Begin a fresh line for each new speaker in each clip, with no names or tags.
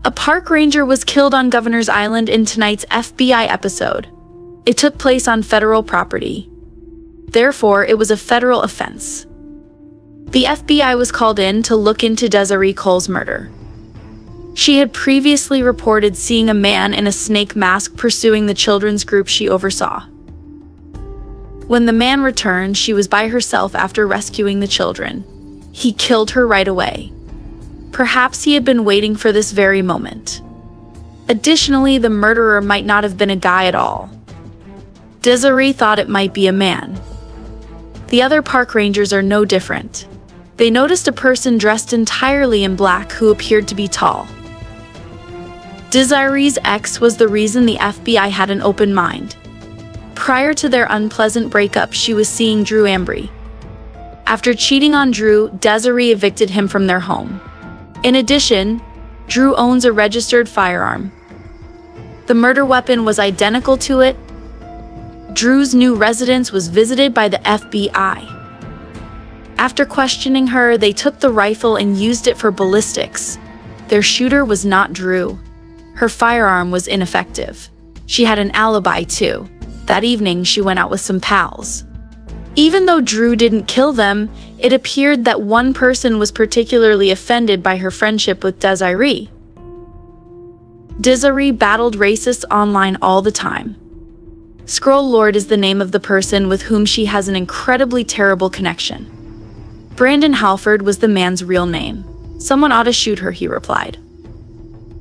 A park ranger was killed on Governor's Island in tonight's FBI episode. It took place on federal property. Therefore, it was a federal offense. The FBI was called in to look into Desiree Cole's murder. She had previously reported seeing a man in a snake mask pursuing the children's group she oversaw. When the man returned, she was by herself after rescuing the children. He killed her right away. Perhaps he had been waiting for this very moment. Additionally, the murderer might not have been a guy at all. Desiree thought it might be a man. The other park rangers are no different. They noticed a person dressed entirely in black who appeared to be tall. Desiree's ex was the reason the FBI had an open mind. Prior to their unpleasant breakup, she was seeing Drew Ambry. After cheating on Drew, Desiree evicted him from their home. In addition, Drew owns a registered firearm. The murder weapon was identical to it. Drew's new residence was visited by the FBI. After questioning her, they took the rifle and used it for ballistics. Their shooter was not Drew. Her firearm was ineffective. She had an alibi too. That evening, she went out with some pals. Even though Drew didn't kill them, it appeared that one person was particularly offended by her friendship with Desiree. Desiree battled racists online all the time. Scroll Lord is the name of the person with whom she has an incredibly terrible connection. Brandon Howford was the man's real name. Someone ought to shoot her, he replied.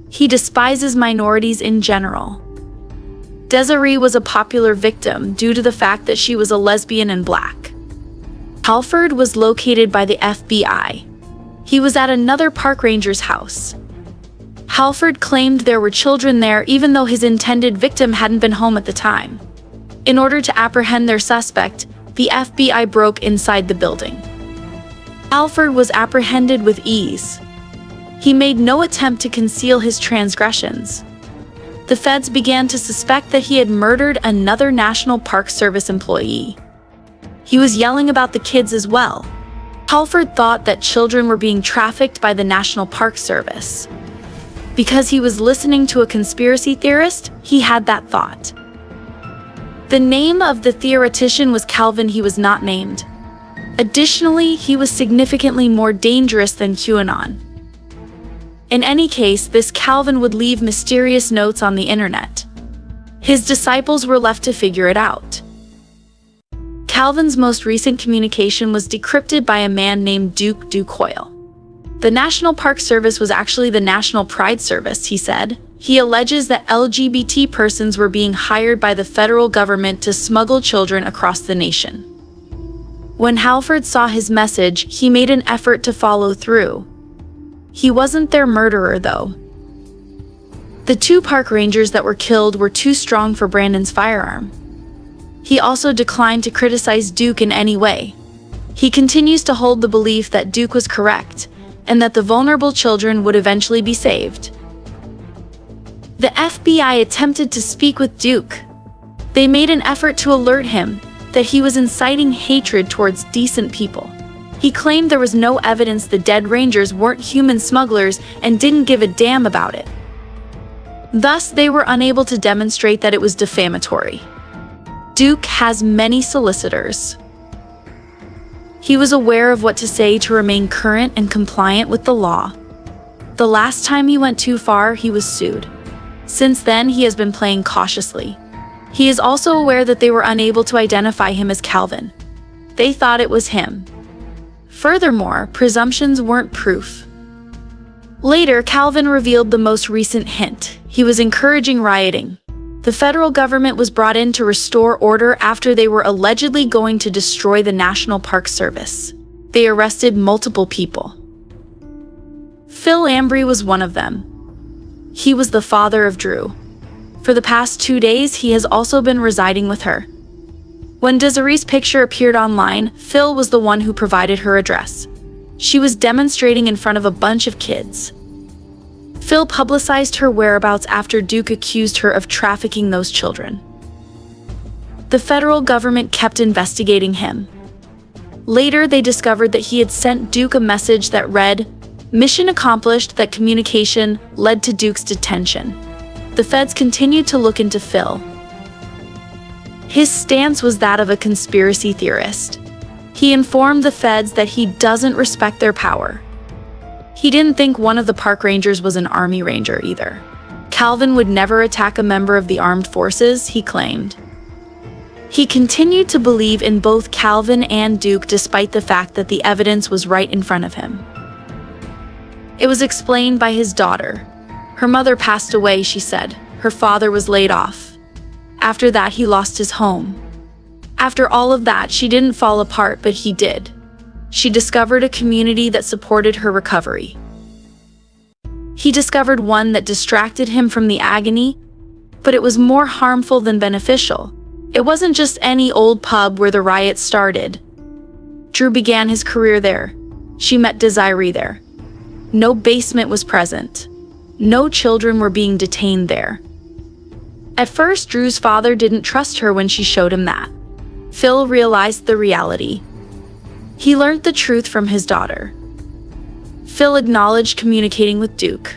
He despises minorities in general. Desiree was a popular victim due to the fact that she was a lesbian and black. Howford was located by the FBI. He was at another park ranger's house. Howford claimed there were children there even though his intended victim hadn't been home at the time. In order to apprehend their suspect, the FBI broke inside the building. Howford was apprehended with ease. He made no attempt to conceal his transgressions. The feds began to suspect that he had murdered another National Park Service employee. He was yelling about the kids as well. Howford thought that children were being trafficked by the National Park Service. Because he was listening to a conspiracy theorist, he had that thought. The name of the theoretician was Calvin. He was not named. Additionally, he was significantly more dangerous than QAnon. In any case, this Calvin would leave mysterious notes on the internet. His disciples were left to figure it out. Calvin's most recent communication was decrypted by a man named Duke Hoyle. The National Park Service was actually the National Pride Service, he said. He alleges that LGBT persons were being hired by the federal government to smuggle children across the nation. When Howford saw his message, he made an effort to follow through. He wasn't their murderer, though. The two park rangers that were killed were too strong for Brandon's firearm. He also declined to criticize Duke in any way. He continues to hold the belief that Duke was correct, and that the vulnerable children would eventually be saved. The FBI attempted to speak with Duke. They made an effort to alert him that he was inciting hatred towards decent people. He claimed there was no evidence the dead rangers weren't human smugglers and didn't give a damn about it. Thus, they were unable to demonstrate that it was defamatory. Duke has many solicitors. He was aware of what to say to remain current and compliant with the law. The last time he went too far, he was sued. Since then, he has been playing cautiously. He is also aware that they were unable to identify him as Calvin. They thought it was him. Furthermore, presumptions weren't proof. Later, Calvin revealed the most recent hint. He was encouraging rioting. The federal government was brought in to restore order after they were allegedly going to destroy the National Park Service. They arrested multiple people. Phil Ambry was one of them. He was the father of Drew. For the past 2 days, he has also been residing with her. When Desiree's picture appeared online, Phil was the one who provided her address. She was demonstrating in front of a bunch of kids. Phil publicized her whereabouts after Duke accused her of trafficking those children. The federal government kept investigating him. Later, they discovered that he had sent Duke a message that read, Mission accomplished. That communication led to Duke's detention. The feds continued to look into Phil. His stance was that of a conspiracy theorist. He informed the feds that he doesn't respect their power. He didn't think one of the park rangers was an army ranger either. Calvin would never attack a member of the armed forces, he claimed. He continued to believe in both Calvin and Duke despite the fact that the evidence was right in front of him. It was explained by his daughter. Her mother passed away, she said. Her father was laid off. After that, he lost his home. After all of that, she didn't fall apart, but he did. She discovered a community that supported her recovery. He discovered one that distracted him from the agony, but it was more harmful than beneficial. It wasn't just any old pub where the riot started. Drew began his career there. She met Desiree there. No basement was present. No children were being detained there. At first, Drew's father didn't trust her when she showed him that. Phil realized the reality. He learned the truth from his daughter. Phil acknowledged communicating with Duke.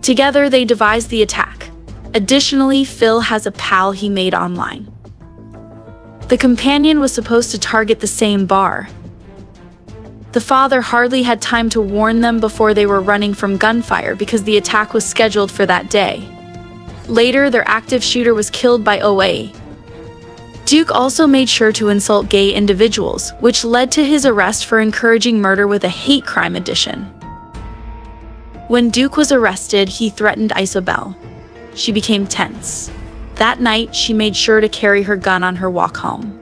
Together, they devised the attack. Additionally, Phil has a pal he made online. The companion was supposed to target the same bar. The father hardly had time to warn them before they were running from gunfire because the attack was scheduled for that day. Later, their active shooter was killed by OA. Duke also made sure to insult gay individuals, which led to his arrest for encouraging murder with a hate crime addition. When Duke was arrested, he threatened Isobel. She became tense. That night, she made sure to carry her gun on her walk home.